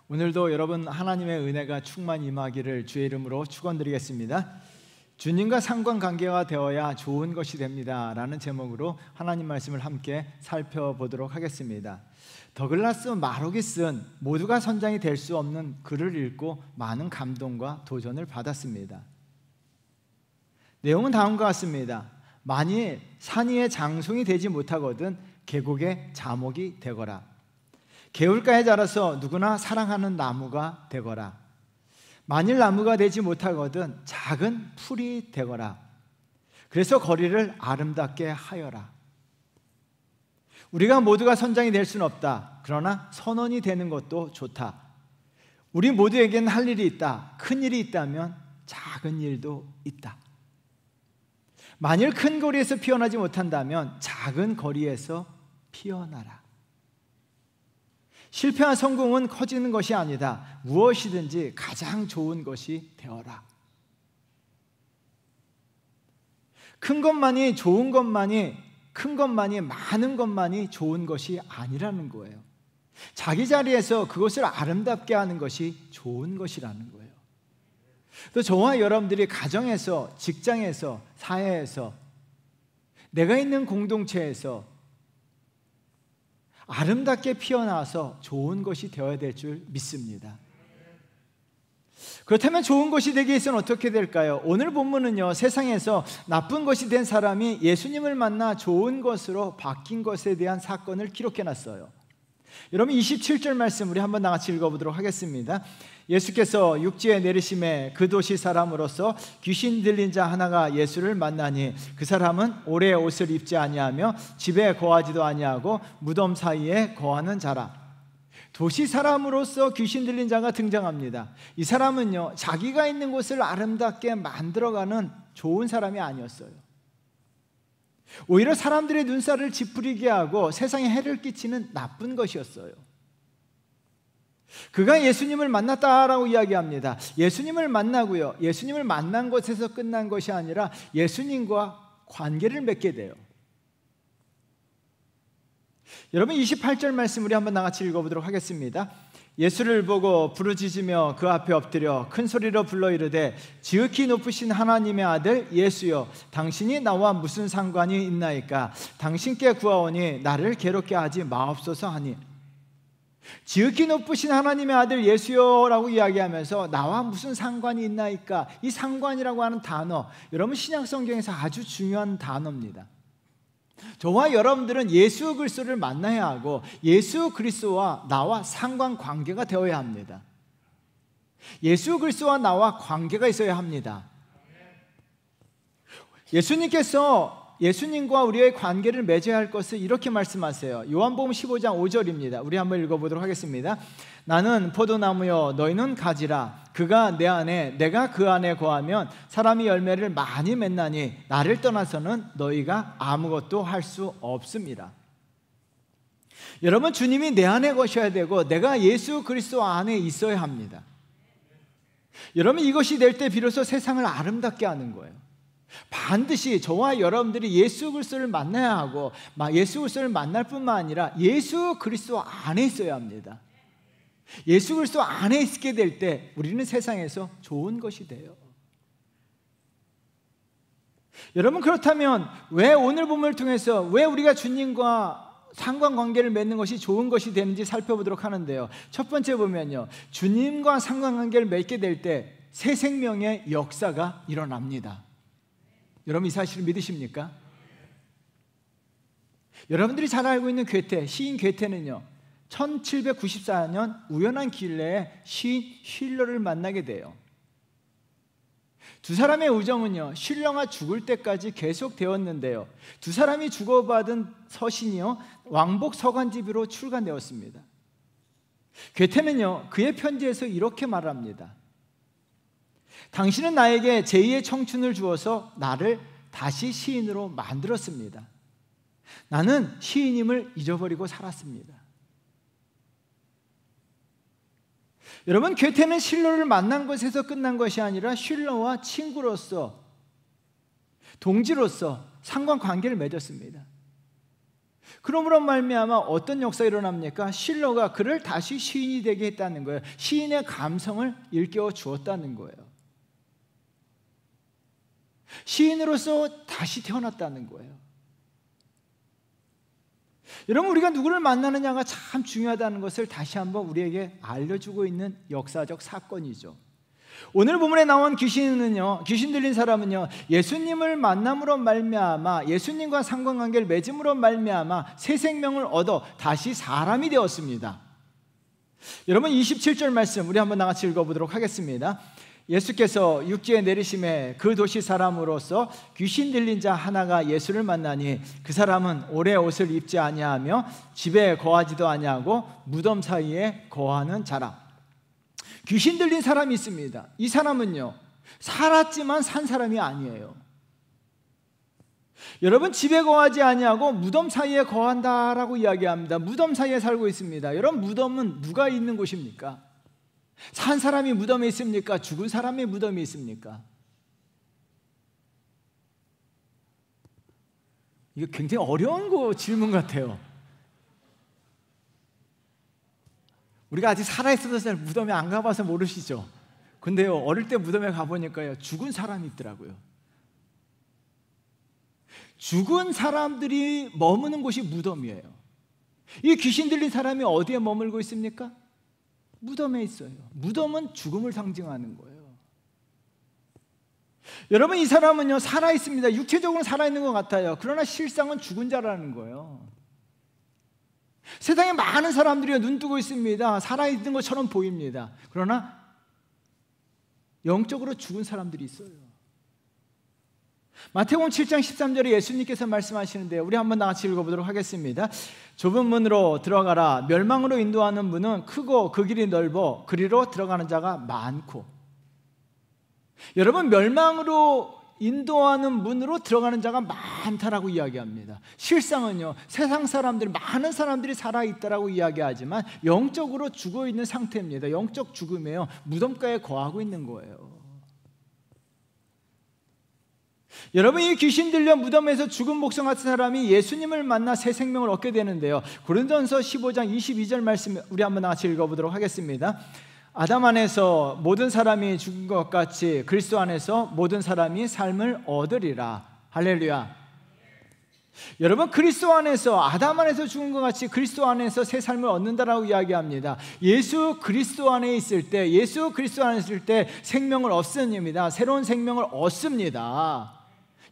오늘도 여러분 하나님의 은혜가 충만히 임하기를 주의 이름으로 축원드리겠습니다. 주님과 상관관계가 되어야 좋은 것이 됩니다 라는 제목으로 하나님 말씀을 함께 살펴보도록 하겠습니다. 더글라스 마록이 쓴 모두가 선장이 될 수 없는 글을 읽고 많은 감동과 도전을 받았습니다. 내용은 다음과 같습니다. 만일 산 위에 장송이 되지 못하거든 계곡의 자목이 되거라. 개울가에 자라서 누구나 사랑하는 나무가 되거라. 만일 나무가 되지 못하거든 작은 풀이 되거라. 그래서 거리를 아름답게 하여라. 우리가 모두가 선장이 될 수는 없다. 그러나 선원이 되는 것도 좋다. 우리 모두에겐 할 일이 있다. 큰 일이 있다면 작은 일도 있다. 만일 큰 거리에서 피어나지 못한다면 작은 거리에서 피어나라. 실패한 성공은 커지는 것이 아니다. 무엇이든지 가장 좋은 것이 되어라. 큰 것만이 좋은 것만이 큰 것만이 많은 것만이 좋은 것이 아니라는 거예요. 자기 자리에서 그것을 아름답게 하는 것이 좋은 것이라는 거예요. 또 저와 여러분들이 가정에서, 직장에서, 사회에서, 내가 있는 공동체에서 아름답게 피어나서 좋은 것이 되어야 될 줄 믿습니다. 그렇다면 좋은 것이 되기 위해서는 어떻게 될까요? 오늘 본문은요, 세상에서 나쁜 것이 된 사람이 예수님을 만나 좋은 것으로 바뀐 것에 대한 사건을 기록해놨어요. 여러분 27절 말씀 우리 한번 나같이 읽어보도록 하겠습니다. 예수께서 육지에 내리심에 그 도시 사람으로서 귀신 들린 자 하나가 예수를 만나니 그 사람은 오래 옷을 입지 아니하며 집에 거하지도 아니하고 무덤 사이에 거하는 자라. 도시 사람으로서 귀신 들린 자가 등장합니다. 이 사람은요, 자기가 있는 곳을 아름답게 만들어가는 좋은 사람이 아니었어요. 오히려 사람들의 눈살을 찌푸리게 하고 세상에 해를 끼치는 나쁜 것이었어요. 그가 예수님을 만났다라고 이야기합니다. 예수님을 만나고요, 예수님을 만난 것에서 끝난 것이 아니라 예수님과 관계를 맺게 돼요. 여러분 28절 말씀 우리 한번 나같이 읽어보도록 하겠습니다. 예수를 보고 부르짖으며 그 앞에 엎드려 큰 소리로 불러 이르되 지극히 높으신 하나님의 아들 예수여, 당신이 나와 무슨 상관이 있나이까? 당신께 구하오니 나를 괴롭게 하지 마옵소서 하니. 지극히 높으신 하나님의 아들 예수여라고 이야기하면서 나와 무슨 상관이 있나이까? 이 상관이라고 하는 단어, 여러분 신약성경에서 아주 중요한 단어입니다. 저와 여러분들은 예수 그리스도를 만나야 하고 예수 그리스도와 나와 상관관계가 되어야 합니다. 예수 그리스도와 나와 관계가 있어야 합니다. 예수님과 우리의 관계를 맺어야 할 것을 이렇게 말씀하세요. 요한복음 15장 5절입니다. 우리 한번 읽어보도록 하겠습니다. 나는 포도나무여 너희는 가지라. 그가 내 안에 내가 그 안에 거하면 사람이 열매를 많이 맺나니 나를 떠나서는 너희가 아무것도 할 수 없습니다. 여러분, 주님이 내 안에 거셔야 되고 내가 예수 그리스도 안에 있어야 합니다. 여러분, 이것이 될 때 비로소 세상을 아름답게 하는 거예요. 반드시 저와 여러분들이 예수 그리스도를 만나야 하고 예수 그리스도를 만날 뿐만 아니라 예수 그리스도 안에 있어야 합니다. 예수 그리스도 안에 있게 될 때 우리는 세상에서 좋은 것이 돼요. 여러분, 그렇다면 왜 오늘 본문을 통해서 왜 우리가 주님과 상관관계를 맺는 것이 좋은 것이 되는지 살펴보도록 하는데요, 첫 번째 보면요, 주님과 상관관계를 맺게 될 때 새 생명의 역사가 일어납니다. 여러분 이 사실을 믿으십니까? 여러분들이 잘 알고 있는 시인 괴테는요, 1794년 우연한 길래에 시인 쉴러를 만나게 돼요. 두 사람의 우정은요, 쉴러가 죽을 때까지 계속되었는데요, 두 사람이 주고받은 서신이요, 왕복 서간집으로 출간되었습니다. 괴테는요, 그의 편지에서 이렇게 말합니다. 당신은 나에게 제2의 청춘을 주어서 나를 다시 시인으로 만들었습니다. 나는 시인임을 잊어버리고 살았습니다. 여러분, 괴테는 쉴러를 만난 것에서 끝난 것이 아니라 쉴러와 친구로서, 동지로서 상관관계를 맺었습니다. 그러므로 말미암아 어떤 역사가 일어납니까? 실로가 그를 다시 시인이 되게 했다는 거예요. 시인의 감성을 일깨워 주었다는 거예요. 시인으로서 다시 태어났다는 거예요. 여러분, 우리가 누구를 만나느냐가 참 중요하다는 것을 다시 한번 우리에게 알려주고 있는 역사적 사건이죠. 오늘 본문에 나온 귀신 들린 사람은요, 예수님을 만남으로 말미암아, 예수님과 상관관계를 맺음으로 말미암아 새 생명을 얻어 다시 사람이 되었습니다. 여러분, 27절 말씀 우리 한번 나같이 읽어보도록 하겠습니다. 예수께서 육지에 내리심에 그 도시 사람으로서 귀신 들린 자 하나가 예수를 만나니 그 사람은 오래 옷을 입지 아니하며 집에 거하지도 아니하고 무덤 사이에 거하는 자라. 귀신 들린 사람이 있습니다. 이 사람은요, 살았지만 산 사람이 아니에요. 여러분, 집에 거하지 아니하고 무덤 사이에 거한다라고 이야기합니다. 무덤 사이에 살고 있습니다. 여러분, 무덤은 누가 있는 곳입니까? 산 사람이 무덤에 있습니까? 죽은 사람이 무덤에 있습니까? 이거 굉장히 어려운 질문 같아요. 우리가 아직 살아있어서 잘 무덤에 안 가봐서 모르시죠? 근데요, 어릴 때 무덤에 가보니까요, 죽은 사람이 있더라고요. 죽은 사람들이 머무는 곳이 무덤이에요. 이 귀신 들린 사람이 어디에 머물고 있습니까? 무덤에 있어요. 무덤은 죽음을 상징하는 거예요. 여러분, 이 사람은요, 살아있습니다. 육체적으로 살아있는 것 같아요. 그러나 실상은 죽은 자라는 거예요. 세상에 많은 사람들이 눈 뜨고 있습니다. 살아있는 것처럼 보입니다. 그러나 영적으로 죽은 사람들이 있어요. 마태복음 7장 13절에 예수님께서 말씀하시는데요, 우리 한번 나같이 읽어보도록 하겠습니다. 좁은 문으로 들어가라. 멸망으로 인도하는 문은 크고 그 길이 넓어 그리로 들어가는 자가 많고. 여러분, 멸망으로 인도하는 문으로 들어가는 자가 많다라고 이야기합니다. 실상은요, 세상 사람들, 많은 사람들이 살아있다라고 이야기하지만 영적으로 죽어있는 상태입니다. 영적 죽음이에요. 무덤가에 거하고 있는 거예요. 여러분, 이 귀신 들려 무덤에서 죽은 목성 같은 사람이 예수님을 만나 새 생명을 얻게 되는데요, 고린도전서 15장 22절 말씀 우리 한번 같이 읽어보도록 하겠습니다. 아담 안에서 모든 사람이 죽은 것 같이 그리스도 안에서 모든 사람이 삶을 얻으리라. 할렐루야. 여러분, 그리스도 안에서, 아담 안에서 죽은 것 같이 그리스도 안에서 새 삶을 얻는다라고 이야기합니다. 예수 그리스도 안에 있을 때, 예수 그리스도 안에 있을 때 생명을 얻습니다. 새로운 생명을 얻습니다.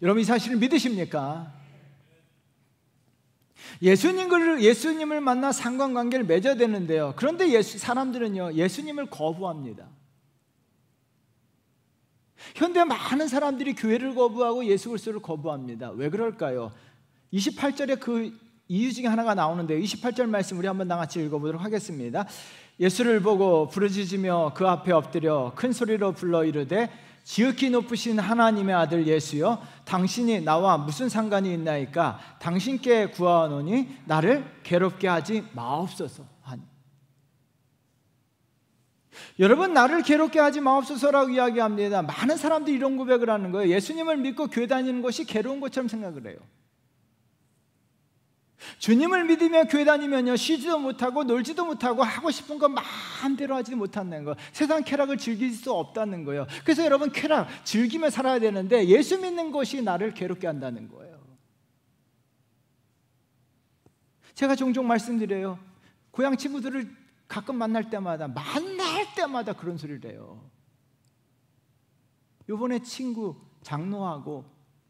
여러분, 이 사실을 믿으십니까? 예수님을 만나 상관관계를 맺어야 되는데요, 그런데 사람들은요, 예수님을 거부합니다. 현대 많은 사람들이 교회를 거부하고 예수 그리스도를 거부합니다. 왜 그럴까요? 28절에 그 이유 중에 하나가 나오는데요, 28절 말씀 우리 한번 나같이 읽어보도록 하겠습니다. 예수를 보고 부르짖으며 그 앞에 엎드려 큰 소리로 불러 이르되 지극히 높으신 하나님의 아들 예수여, 당신이 나와 무슨 상관이 있나이까? 당신께 구하노니 나를 괴롭게 하지 마옵소서 하니. 여러분, 나를 괴롭게 하지 마옵소서라고 이야기합니다. 많은 사람들이 이런 고백을 하는 거예요. 예수님을 믿고 교회 다니는 것이 괴로운 것처럼 생각을 해요. 주님을 믿으며 교회 다니면요, 쉬지도 못하고 놀지도 못하고 하고 싶은 거 마음대로 하지 못한다는 거, 세상 쾌락을 즐길 수 없다는 거예요. 그래서 여러분, 쾌락 즐기며 살아야 되는데 예수 믿는 것이 나를 괴롭게 한다는 거예요. 제가 종종 말씀드려요. 고향 친구들을 가끔 만날 때마다 그런 소리를 해요. 요번에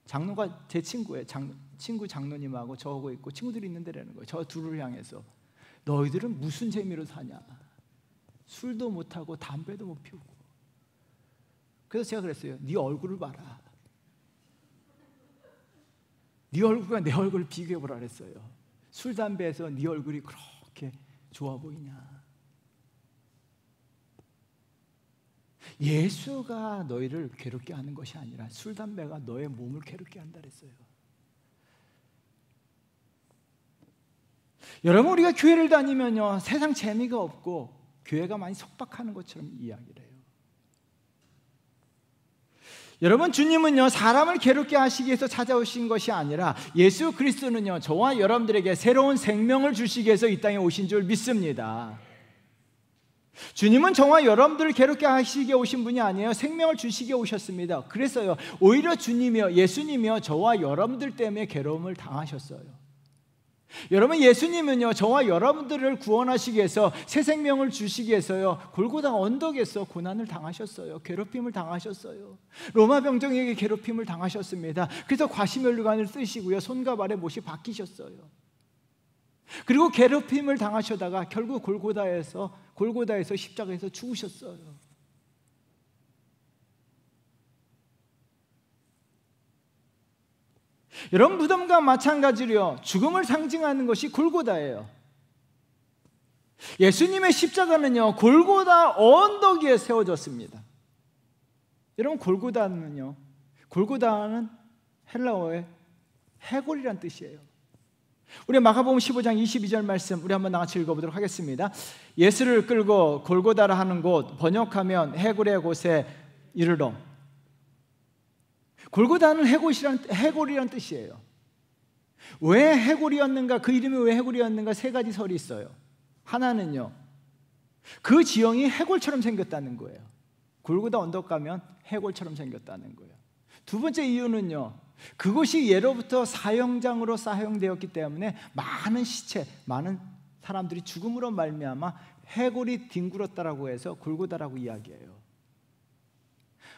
장로가 제 친구예요. 친구 장로님하고 저하고 있고 친구들이 있는데라는 거예요. 저 둘을 향해서 너희들은 무슨 재미로 사냐? 술도 못하고 담배도 못 피우고. 그래서 제가 그랬어요. 네 얼굴을 봐라. 네 얼굴과 내 얼굴을 비교해보라 그랬어요. 술, 담배에서 네 얼굴이 그렇게 좋아 보이냐? 예수가 너희를 괴롭게 하는 것이 아니라 술, 담배가 너의 몸을 괴롭게 한다 그랬어요. 여러분, 우리가 교회를 다니면요, 세상 재미가 없고 교회가 많이 속박하는 것처럼 이야기를 해요. 여러분, 주님은요 사람을 괴롭게 하시기 위해서 찾아오신 것이 아니라 예수 그리스도는요 저와 여러분들에게 새로운 생명을 주시기 위해서 이 땅에 오신 줄 믿습니다. 주님은 저와 여러분들을 괴롭게 하시기 위해 오신 분이 아니에요. 생명을 주시기 위해 오셨습니다. 그래서요 오히려 주님이요 예수님이요 저와 여러분들 때문에 괴로움을 당하셨어요. 여러분, 예수님은요 저와 여러분들을 구원하시기 위해서 새 생명을 주시기 위해서요 골고다 언덕에서 고난을 당하셨어요. 괴롭힘을 당하셨어요. 로마 병정에게 괴롭힘을 당하셨습니다. 그래서 과시면류관을 쓰시고요 손과 발에 못이 박히셨어요. 그리고 괴롭힘을 당하셔다가 결국 골고다에서 십자가에서 죽으셨어요. 여러분, 무덤과 마찬가지로요 죽음을 상징하는 것이 골고다예요. 예수님의 십자가는요 골고다 언덕 위에 세워졌습니다. 여러분, 골고다는 헬라어의 해골이란 뜻이에요. 우리 마가복음 15장 22절 말씀 우리 한번 같이 읽어보도록 하겠습니다. 예수를 끌고 골고다라 하는 곳, 번역하면 해골의 곳에 이르러. 골고다는 해골이란 뜻이에요. 왜 해골이었는가, 그 이름이 왜 해골이었는가, 세 가지 설이 있어요. 하나는요 그 지형이 해골처럼 생겼다는 거예요. 골고다 언덕 가면 해골처럼 생겼다는 거예요. 두 번째 이유는요 그곳이 예로부터 사형장으로 사용되었기 때문에 많은 사람들이 죽음으로 말미암아 해골이 뒹굴었다라고 해서 골고다라고 이야기해요.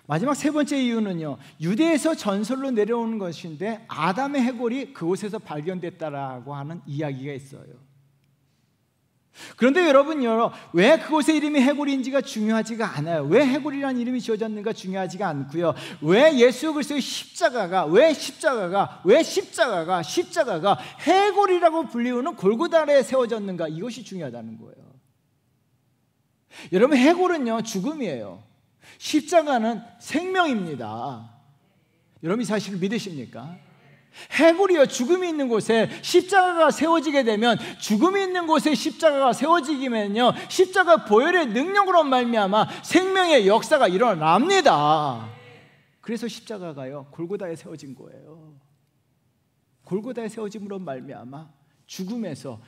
마지막 세 번째 이유는요 유대에서 전설로 내려오는 것인데 아담의 해골이 그곳에서 발견됐다라고 하는 이야기가 있어요. 그런데 여러분요 왜 그곳의 이름이 해골인지가 중요하지가 않아요. 왜 해골이라는 이름이 지어졌는가 중요하지가 않고요. 왜 예수 그리스도의 십자가가 해골이라고 불리우는 골고다에 세워졌는가, 이것이 중요하다는 거예요. 여러분, 해골은요 죽음이에요. 십자가는 생명입니다. 여러분, 이 사실을 믿으십니까? 해골이요 죽음이 있는 곳에 십자가가 세워지게 되면, 죽음이 있는 곳에 십자가가 세워지기면요 십자가 보혈의 능력으로 말미암아 생명의 역사가 일어납니다. 그래서 십자가가요 골고다에 세워진 거예요. 골고다에 세워짐으로 말미암아 죽음에서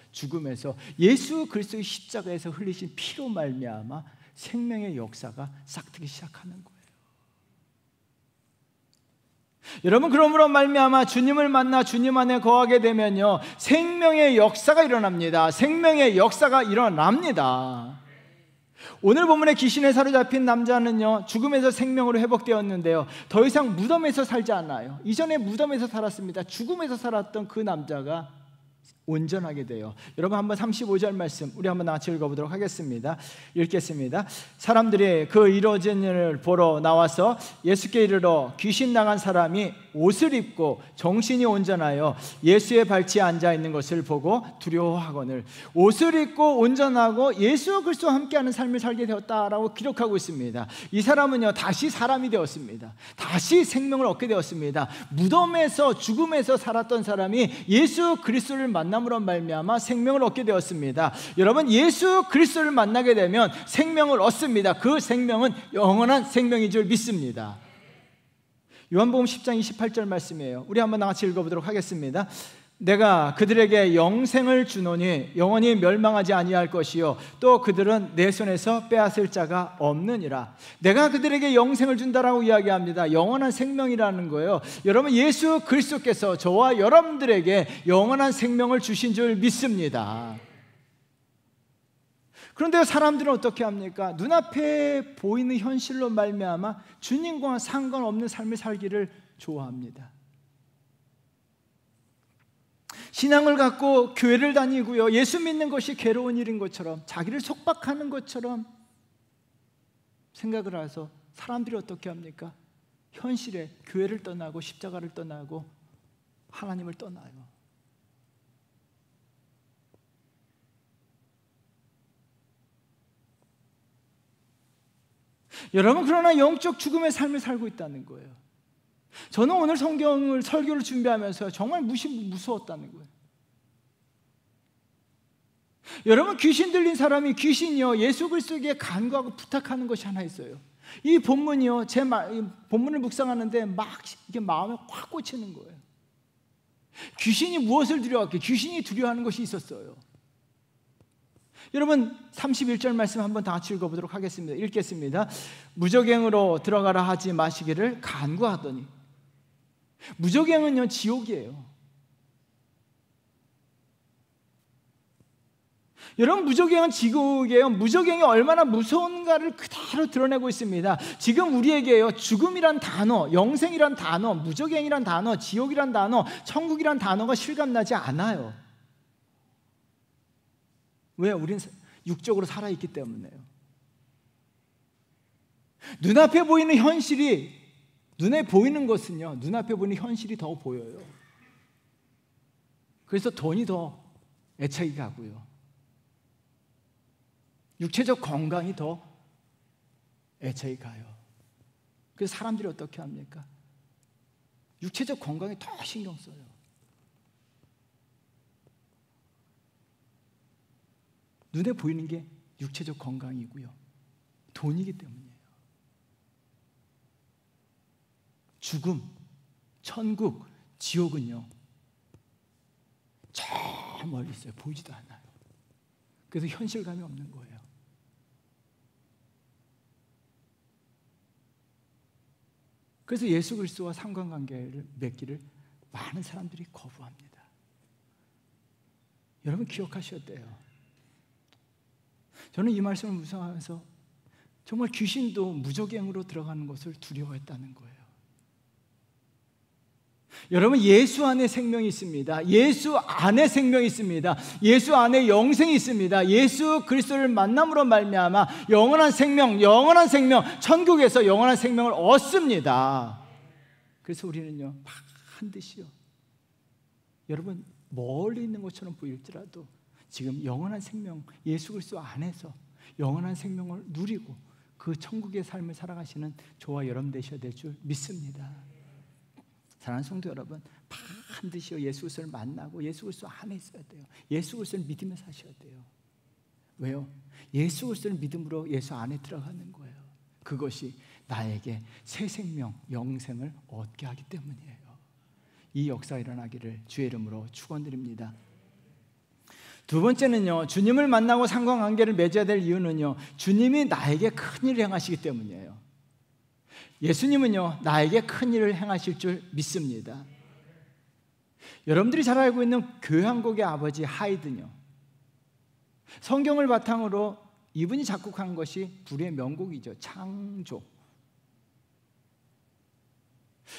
예수 그리스도의 십자가에서 흘리신 피로 말미암아 생명의 역사가 싹트기 시작하는 거예요. 여러분, 그러므로 말미암아 주님을 만나 주님 안에 거하게 되면요 생명의 역사가 일어납니다. 생명의 역사가 일어납니다. 오늘 본문의 귀신에 사로잡힌 남자는요 죽음에서 생명으로 회복되었는데요 더 이상 무덤에서 살지 않아요. 이전에 무덤에서 살았습니다. 죽음에서 살았던 그 남자가 온전하게 돼요. 여러분, 한번 35절 말씀 우리 한번 같이 읽어보도록 하겠습니다. 읽겠습니다. 사람들이 그 이루어진 일을 보러 나와서 예수께 이르러 귀신 나간 사람이 옷을 입고 정신이 온전하여 예수의 발치에 앉아 있는 것을 보고 두려워하거늘, 옷을 입고 온전하고 예수 그리스도와 함께하는 삶을 살게 되었다라고 기록하고 있습니다. 이 사람은요 다시 사람이 되었습니다. 다시 생명을 얻게 되었습니다. 무덤에서 죽음에서 살았던 사람이 예수 그리스도를 만남으로 말미암아 생명을 얻게 되었습니다. 여러분, 예수 그리스도를 만나게 되면 생명을 얻습니다. 그 생명은 영원한 생명인 줄 믿습니다. 요한복음 10장 28절 말씀이에요. 우리 한번 같이 읽어보도록 하겠습니다. 내가 그들에게 영생을 주노니 영원히 멸망하지 아니할 것이요 또 그들은 내 손에서 빼앗을 자가 없느니라. 내가 그들에게 영생을 준다라고 이야기합니다. 영원한 생명이라는 거예요. 여러분, 예수 그리스도께서 저와 여러분들에게 영원한 생명을 주신 줄 믿습니다. 그런데 사람들은 어떻게 합니까? 눈앞에 보이는 현실로 말미암아 주님과 상관없는 삶을 살기를 좋아합니다. 신앙을 갖고 교회를 다니고요 예수 믿는 것이 괴로운 일인 것처럼, 자기를 속박하는 것처럼 생각을 해서 사람들이 어떻게 합니까? 현실에 교회를 떠나고 십자가를 떠나고 하나님을 떠나요. 여러분, 그러나 영적 죽음의 삶을 살고 있다는 거예요. 저는 오늘 설교를 준비하면서 정말 무서웠다는 거예요. 여러분, 귀신 들린 사람이 귀신이요 예수 그리스도에게 간구하고 부탁하는 것이 하나 있어요. 이 본문이요, 이 본문을 묵상하는데 막 이게 마음에 확 꽂히는 거예요. 귀신이 무엇을 두려워할게? 귀신이 두려워하는 것이 있었어요. 여러분 31절 말씀 한번 다 같이 읽어보도록 하겠습니다. 읽겠습니다. 무저갱으로 들어가라 하지 마시기를 간구하더니. 무저갱은요, 지옥이에요. 여러분, 무저갱은 지옥이에요. 무저갱이 얼마나 무서운가를 그대로 드러내고 있습니다. 지금 우리에게요, 죽음이란 단어, 영생이란 단어, 무저갱이란 단어, 지옥이란 단어, 천국이란 단어가 실감나지 않아요. 왜? 우리는 육적으로 살아있기 때문에요. 눈앞에 보이는 현실이, 눈에 보이는 것은요, 눈앞에 보이는 현실이 더 보여요. 그래서 돈이 더 애착이 가고요, 육체적 건강이 더 애착이 가요. 그래서 사람들이 어떻게 합니까? 육체적 건강에 더 신경 써요. 눈에 보이는 게 육체적 건강이고요, 돈이기 때문이에요. 죽음, 천국, 지옥은요, 저 멀리 있어요. 보이지도 않아요. 그래서 현실감이 없는 거예요. 그래서 예수 그리스도와 상관관계를 맺기를 많은 사람들이 거부합니다. 여러분 기억하셔야 돼요. 저는 이 말씀을 묵상하면서 정말 귀신도 무저갱으로 들어가는 것을 두려워했다는 거예요. 여러분, 예수 안에 생명이 있습니다. 예수 안에 생명이 있습니다. 예수 안에 영생이 있습니다. 예수 그리스도를 만남으로 말미암아 영원한 생명, 천국에서 영원한 생명을 얻습니다. 그래서 우리는요, 반드시요, 여러분 멀리 있는 것처럼 보일지라도 지금 영원한 생명, 예수 그리스도 안에서 영원한 생명을 누리고 그 천국의 삶을 살아가시는 저와 여러분 되셔야 될 줄 믿습니다. 사랑하는 성도 여러분, 반드시 예수 그리스도를 만나고 예수 그리스도 안에 있어야 돼요. 예수 그리스도를 믿으며 사셔야 돼요. 왜요? 예수 그리스도를 믿음으로 예수 안에 들어가는 거예요. 그것이 나에게 새 생명, 영생을 얻게 하기 때문이에요. 이 역사가 일어나기를 주의 이름으로 축원드립니다. 두 번째는요, 주님을 만나고 상관관계를 맺어야 될 이유는요, 주님이 나에게 큰 일을 행하시기 때문이에요. 예수님은요, 나에게 큰 일을 행하실 줄 믿습니다. 여러분들이 잘 알고 있는 교향곡의 아버지 하이든요, 성경을 바탕으로 이분이 작곡한 것이 불의 명곡이죠. 창조.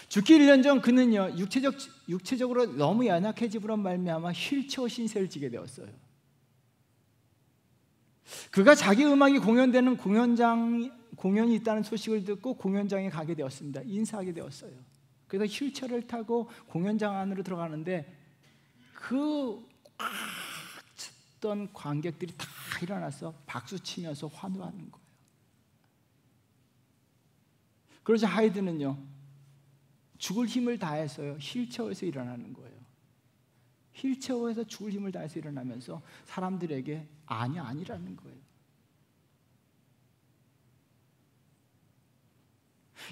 죽기 1년 전 그는요, 육체적으로 너무 연약해짐으로 말미암아 휠체어 신세를 지게 되었어요. 그가 자기 음악이 공연되는 공연이 있다는 소식을 듣고 공연장에 가게 되었습니다. 인사하게 되었어요. 그래서 휠체어를 타고 공연장 안으로 들어가는데 그 꽉 찼던 관객들이 다 일어나서 박수치면서 환호하는 거예요. 그러자 하이든은요, 죽을 힘을 다해서요, 휠체어에서 일어나는 거예요. 휠체어에서 죽을 힘을 다해서 일어나면서 사람들에게 아니라는 거예요.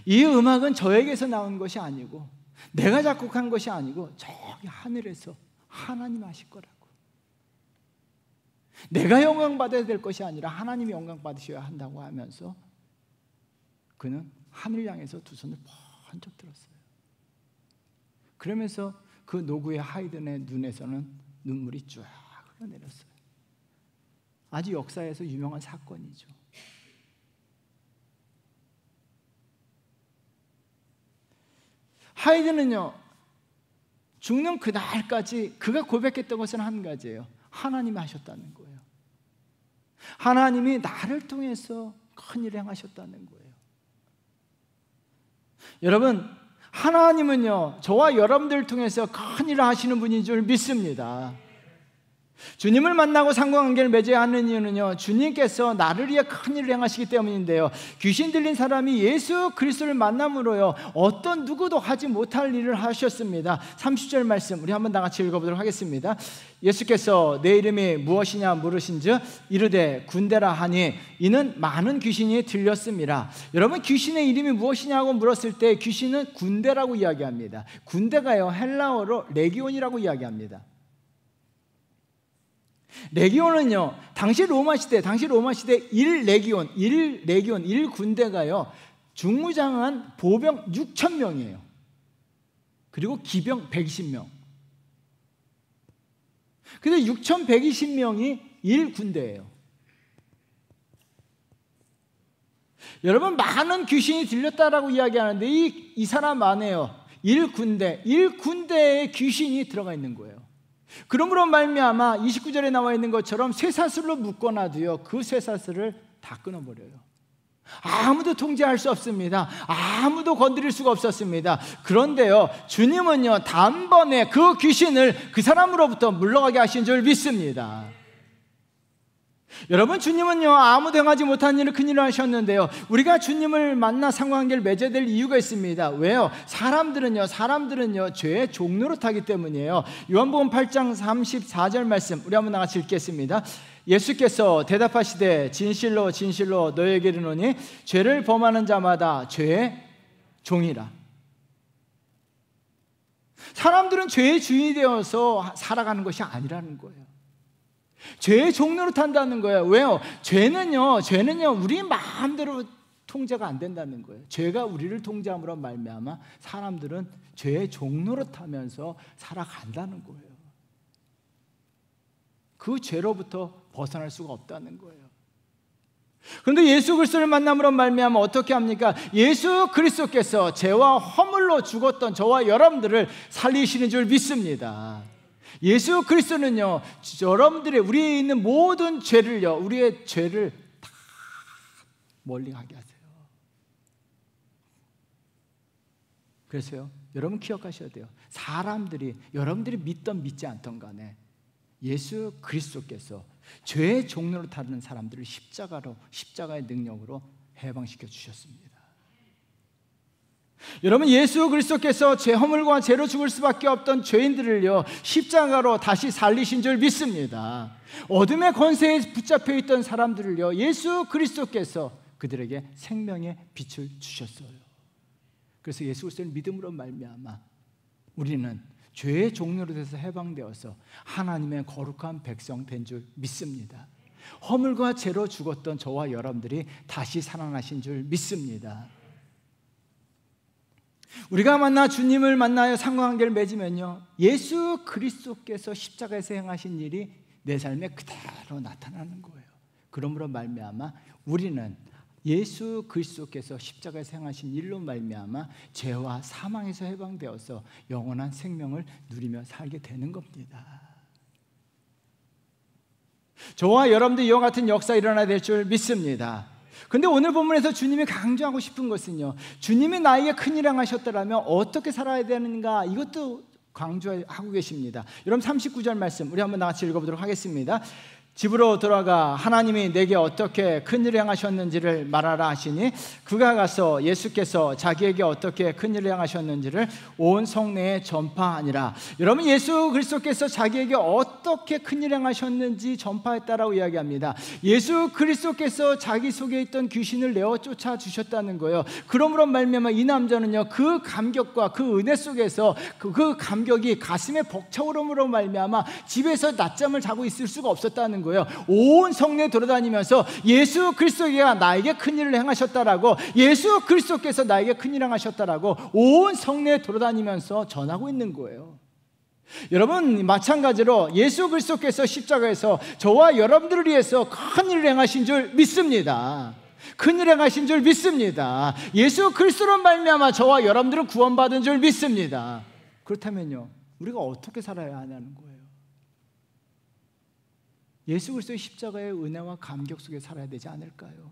이 음악은 저에게서 나온 것이 아니고, 내가 작곡한 것이 아니고, 저기 하늘에서 하나님 하실 거라고. 내가 영광 받아야 될 것이 아니라 하나님이 영광 받으셔야 한다고 하면서 그는 하늘 향해서 두 손을 번쩍 들었어요. 그러면서 그 노구의 하이든의 눈에서는 눈물이 쫙 흘러내렸어요. 아주 역사에서 유명한 사건이죠. 하이든은요, 죽는 그날까지 그가 고백했던 것은 한 가지예요. 하나님이 하셨다는 거예요. 하나님이 나를 통해서 큰 일을 행하셨다는 거예요. 여러분, 하나님은요, 저와 여러분들을 통해서 큰 일을 하시는 분인 줄 믿습니다. 주님을 만나고 상관관계를 맺어야 하는 이유는요, 주님께서 나를 위해 큰 일을 행하시기 때문인데요, 귀신 들린 사람이 예수 그리스도를 만남으로요 어떤 누구도 하지 못할 일을 하셨습니다. 30절 말씀 우리 한번 다 같이 읽어보도록 하겠습니다. 예수께서 내 이름이 무엇이냐 물으신즉 이르되 군대라 하니 이는 많은 귀신이 들렸습니다. 여러분, 귀신의 이름이 무엇이냐고 물었을 때 귀신은 군대라고 이야기합니다. 군대가요 헬라어로 레기온이라고 이야기합니다. 레기온은요, 당시 로마 시대 1레기온, 1군대가요 중무장한 보병 6,000명이에요. 그리고 기병 120명. 근데 6,120명이 1군대예요. 여러분, 많은 귀신이 들렸다라고 이야기하는데 이 사람 안에요 1군대에 귀신이 들어가 있는 거예요. 그러므로 말미암아 29절에 나와 있는 것처럼 쇠사슬로 묶어놔도요 그 쇠사슬을 다 끊어버려요. 아무도 통제할 수 없습니다. 아무도 건드릴 수가 없었습니다. 그런데요, 주님은요 단번에 그 귀신을 그 사람으로부터 물러가게 하신 줄 믿습니다. 여러분, 주님은요 아무도 행하지 못한 일을 큰 일을 하셨는데요, 우리가 주님을 만나 상관관계를 맺어야 될 이유가 있습니다. 왜요? 사람들은요 죄의 종로로 타기 때문이에요. 요한복음 8장 34절 말씀 우리 한번 같이 읽겠습니다. 예수께서 대답하시되 진실로 진실로 너희에게 이르노니 죄를 범하는 자마다 죄의 종이라. 사람들은 죄의 주인이 되어서 살아가는 것이 아니라는 거예요. 죄의 종로로 탄다는 거예요. 왜요? 죄는요 우리 마음대로 통제가 안 된다는 거예요. 죄가 우리를 통제함으로 말미암아 사람들은 죄의 종로로 타면서 살아간다는 거예요. 그 죄로부터 벗어날 수가 없다는 거예요. 그런데 예수 그리스도를 만남으로 말미암아 어떻게 합니까? 예수 그리스도께서 죄와 허물로 죽었던 저와 여러분들을 살리시는 줄 믿습니다. 예수 그리스도는요 여러분들의 우리에 있는 모든 죄를요 우리의 죄를 다 멀리 가게 하세요. 그래서요 여러분 기억하셔야 돼요. 사람들이 여러분들이 믿던 믿지 않던 간에 예수 그리스도께서 죄의 종로로 타는 사람들을 십자가의 능력으로 해방시켜 주셨습니다. 여러분, 예수 그리스도께서 죄 허물과 죄로 죽을 수밖에 없던 죄인들을요 십자가로 다시 살리신 줄 믿습니다. 어둠의 권세에 붙잡혀 있던 사람들을요 예수 그리스도께서 그들에게 생명의 빛을 주셨어요. 그래서 예수 그리스도를 믿음으로 말미암아 우리는 죄의 종로로 돼서 해방되어서 하나님의 거룩한 백성 된 줄 믿습니다. 허물과 죄로 죽었던 저와 여러분들이 다시 살아나신 줄 믿습니다. 우리가 만나 주님을 만나여 상관관계를 맺으면요 예수 그리스도께서 십자가에서 행하신 일이 내 삶에 그대로 나타나는 거예요. 그러므로 말미암아 우리는 예수 그리스도께서 십자가에서 행하신 일로 말미암아 죄와 사망에서 해방되어서 영원한 생명을 누리며 살게 되는 겁니다. 저와 여러분들 이와 같은 역사 일어나야 될 줄 믿습니다. 근데 오늘 본문에서 주님이 강조하고 싶은 것은요 주님이 나에게 큰일 행하셨더라면 어떻게 살아야 되는가, 이것도 강조하고 계십니다. 여러분 39절 말씀 우리 한번 같이 읽어보도록 하겠습니다. 집으로 돌아가 하나님이 내게 어떻게 큰일을 행하셨는지를 말하라 하시니 그가 가서 예수께서 자기에게 어떻게 큰일을 행하셨는지를 온 성내에 전파하니라. 여러분, 예수 그리스도께서 자기에게 어떻게 큰일을 행하셨는지 전파했다라고 이야기합니다. 예수 그리스도께서 자기 속에 있던 귀신을 내어 쫓아 주셨다는 거예요. 그러므로 말미암아 이 남자는요 그 감격과 그 은혜 속에서 그 감격이 가슴에 벅차오름으로 말미암아 집에서 낮잠을 자고 있을 수가 없었다는 거예요. 온 성내 돌아다니면서 예수 그리스도가 나에게 큰일을 행하셨다라고, 예수 그리스도께서 나에게 큰일을 행하셨다라고 온 성내에 돌아다니면서 전하고 있는 거예요. 여러분, 마찬가지로 예수 그리스도께서 십자가에서 저와 여러분들을 위해서 큰일을 행하신 줄 믿습니다. 큰일을 행하신 줄 믿습니다. 예수 그리스도로 말미암아 저와 여러분들은 구원받은 줄 믿습니다. 그렇다면요 우리가 어떻게 살아야 하냐는 거예요. 예수 그리스도의 십자가의 은혜와 감격 속에 살아야 되지 않을까요?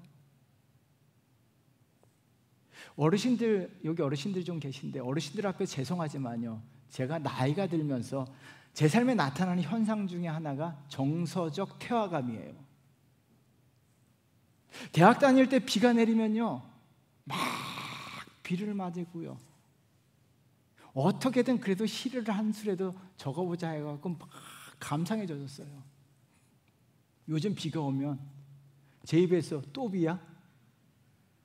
어르신들, 여기 어르신들 좀 계신데 어르신들 앞에 죄송하지만요 제가 나이가 들면서 제 삶에 나타나는 현상 중에 하나가 정서적 퇴화감이에요. 대학 다닐 때 비가 내리면요, 막 비를 맞고요, 어떻게든 그래도 시를 한 수라도 적어보자 해갖고 막 감상에 젖었어요. 요즘 비가 오면 제 입에서 또 비야?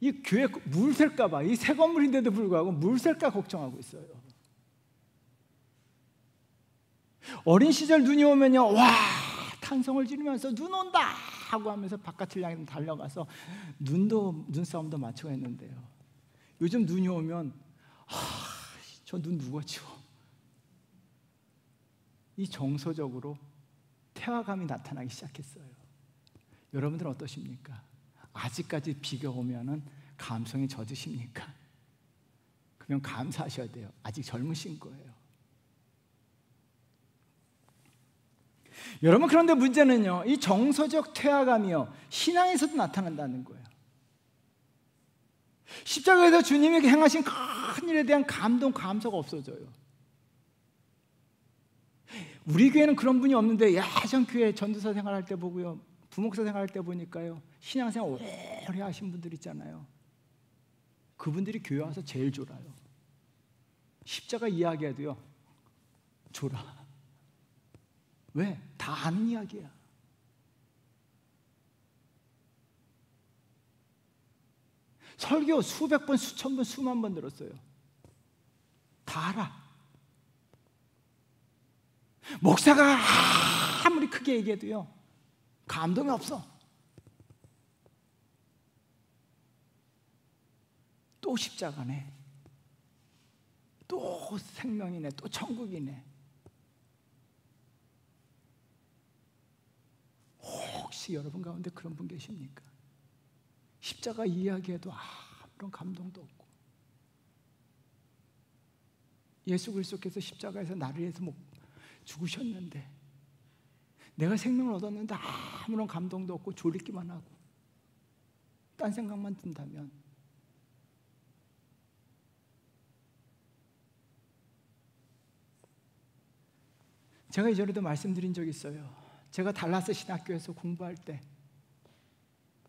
이 교회 물 셀까봐, 이 새 건물인데도 불구하고 물 셀까 걱정하고 있어요. 어린 시절 눈이 오면요, 와, 탄성을 지르면서 눈 온다 하고 하면서 바깥을 향해 달려가서 눈싸움도 마치고 했는데요, 요즘 눈이 오면 저 눈 누가 치워? 이 정서적으로 퇴화감이 나타나기 시작했어요. 여러분들은 어떠십니까? 아직까지 비가 오면은 감성에 젖으십니까? 그러면 감사하셔야 돼요. 아직 젊으신 거예요. 여러분, 그런데 문제는요, 이 정서적 퇴화감이요, 신앙에서도 나타난다는 거예요. 십자가에서 주님이 행하신 큰 일에 대한 감동, 감사가 없어져요. 우리 교회는 그런 분이 없는데, 예전 교회 전도사 생활할 때 보고요, 부목사 생활할 때 보니까요, 신앙생활 오래 하신 분들 있잖아요. 그분들이 교회 와서 제일 졸아요. 십자가 이야기해도요, 졸아. 왜? 다 아는 이야기야. 설교 수백 번, 수천 번, 수만 번 들었어요. 다 알아. 목사가 아무리 크게 얘기해도요, 감동이 없어. 또 십자가네, 또 생명이네, 또 천국이네. 혹시 여러분 가운데 그런 분 계십니까? 십자가 이야기에도 아무런 감동도 없고, 예수 그리스도께서 십자가에서 나를 위해서 죽으셨는데 내가 생명을 얻었는데 아무런 감동도 없고 졸리기만 하고 딴 생각만 든다면, 제가 이전에도 말씀드린 적이 있어요. 제가 달라스 신학교에서 공부할 때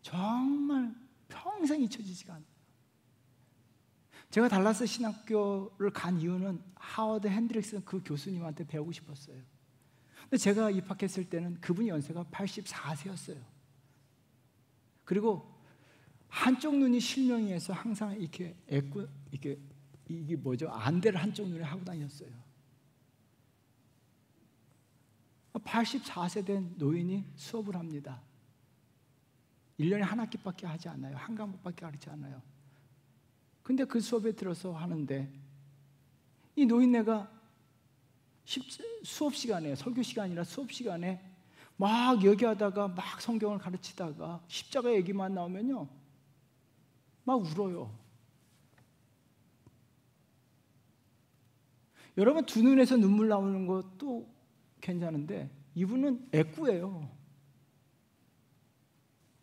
정말 평생 잊혀지지가 않아요. 제가 달라스 신학교를 간 이유는 하워드 핸드릭슨 그 교수님한테 배우고 싶었어요. 근데 제가 입학했을 때는 그분이 연세가 84세였어요. 그리고 한쪽 눈이 실명이어서 항상 이렇게 이게 뭐죠? 안대를 한쪽 눈에 하고 다녔어요. 84세 된 노인이 수업을 합니다. 1년에 한 학기밖에 하지 않아요. 한 과목밖에 가르치지 않아요. 근데 그 수업에 들어서 하는데, 이 노인네가 수업 시간에, 설교 시간이나 수업 시간에 막 얘기하다가 막 성경을 가르치다가 십자가 얘기만 나오면요, 막 울어요. 여러분, 두 눈에서 눈물 나오는 것도 괜찮은데 이분은 애꾸예요.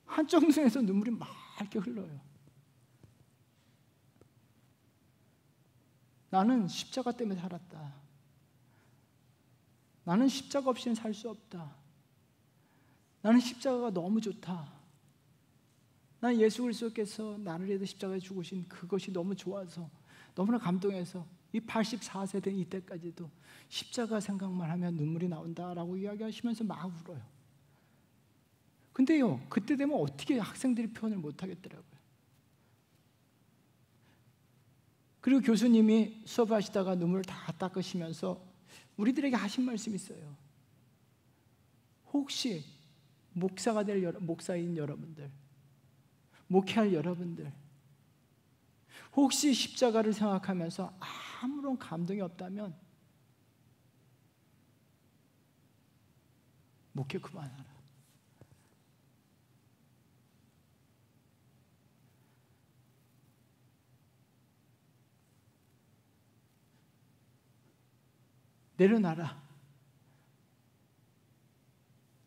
한쪽 눈에서 눈물이 맑게 흘러요. 나는 십자가 때문에 살았다. 나는 십자가 없이는 살 수 없다. 나는 십자가가 너무 좋다. 난 예수 그리스도께서 나를 위해서 십자가에 죽으신 그것이 너무 좋아서, 너무나 감동해서 이 84세 된 이때까지도 십자가 생각만 하면 눈물이 나온다라고 이야기하시면서 막 울어요. 근데요, 그때 되면 어떻게 학생들이 표현을 못 하겠더라고요. 그리고 교수님이 수업하시다가 눈물을 다 닦으시면서 우리들에게 하신 말씀이 있어요. 혹시 목사가 될 목사인 여러분들, 목회할 여러분들, 혹시 십자가를 생각하면서 아무런 감동이 없다면 목회 그만하라. 내려놔라.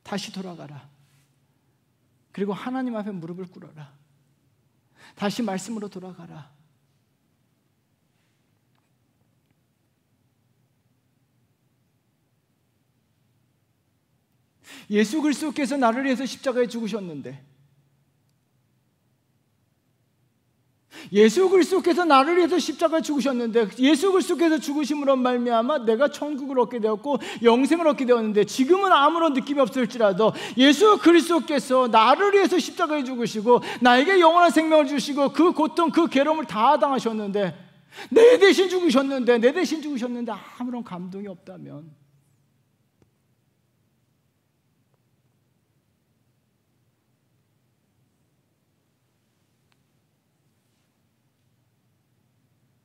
다시 돌아가라. 그리고 하나님 앞에 무릎을 꿇어라. 다시 말씀으로 돌아가라. 예수 그리스도께서 나를 위해서 십자가에 죽으셨는데, 예수 그리스도께서 나를 위해서 십자가에 죽으셨는데, 예수 그리스도께서 죽으심으로 말미암아 내가 천국을 얻게 되었고 영생을 얻게 되었는데, 지금은 아무런 느낌이 없을지라도 예수 그리스도께서 나를 위해서 십자가에 죽으시고 나에게 영원한 생명을 주시고 그 고통, 그 괴로움을 다 당하셨는데, 내 대신 죽으셨는데 아무런 감동이 없다면,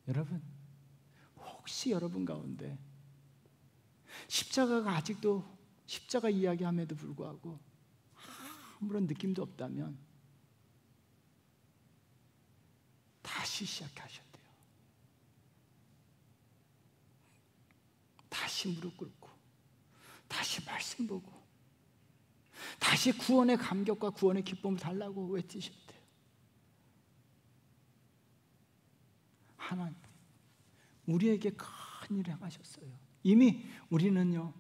여러분, 혹시 여러분 가운데 십자가가 아직도 십자가 이야기함에도 불구하고 아무런 느낌도 없다면 다시 시작하셔야 돼요. 다시 무릎 꿇고 다시 말씀 보고 다시 구원의 감격과 구원의 기쁨을 달라고 외치셔야 돼요. 하나님, 우리에게 큰 일을 행하셨어요. 이미 우리는요,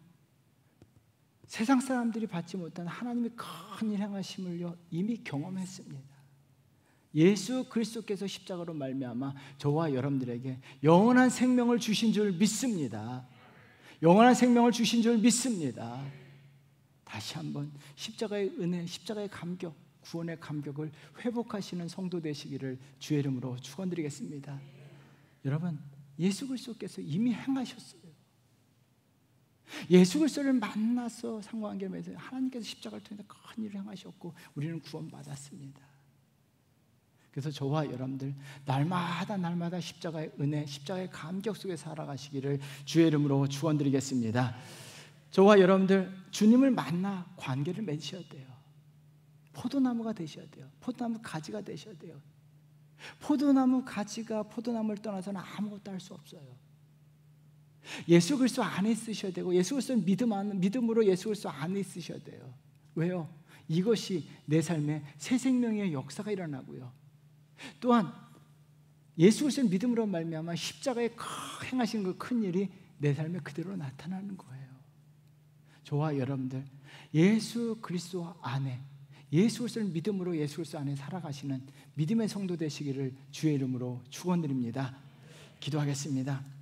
세상 사람들이 받지 못한 하나님의 큰 일 행하심을요 이미 경험했습니다. 예수 그리스도께서 십자가로 말미암아 저와 여러분들에게 영원한 생명을 주신 줄 믿습니다. 영원한 생명을 주신 줄 믿습니다. 다시 한번 십자가의 은혜, 십자가의 감격, 구원의 감격을 회복하시는 성도 되시기를 주의 이름으로 축원드리겠습니다. 여러분, 예수 그리스도께서 이미 행하셨어요. 예수 그리스도를 만나서 상관관계에서 하나님께서 십자가를 통해서 큰 일을 행하셨고 우리는 구원받았습니다. 그래서 저와 여러분들 날마다 십자가의 은혜, 십자가의 감격 속에 살아가시기를 주의 이름으로 축원드리겠습니다. 저와 여러분들 주님을 만나 관계를 맺으셔야 돼요. 포도나무가 되셔야 돼요. 포도나무 가지가 되셔야 돼요. 포도나무 가지가 포도나무를 떠나서는 아무것도 할 수 없어요. 예수 그리스도 안에 있으셔야 되고, 예수 그리스도는 믿음으로 예수 그리스도 안에 있으셔야 돼요. 왜요? 이것이 내 삶에 새 생명의 역사가 일어나고요, 또한 예수 그리스도를 믿음으로 말미암아 십자가에 행하신 그 큰 일이 내 삶에 그대로 나타나는 거예요. 저와 여러분들 예수 그리스도 안에, 예수 그리스도를 믿음으로 예수 그리스도 안에 살아가시는 믿음의 성도 되시기를 주의 이름으로 축원드립니다. 기도하겠습니다.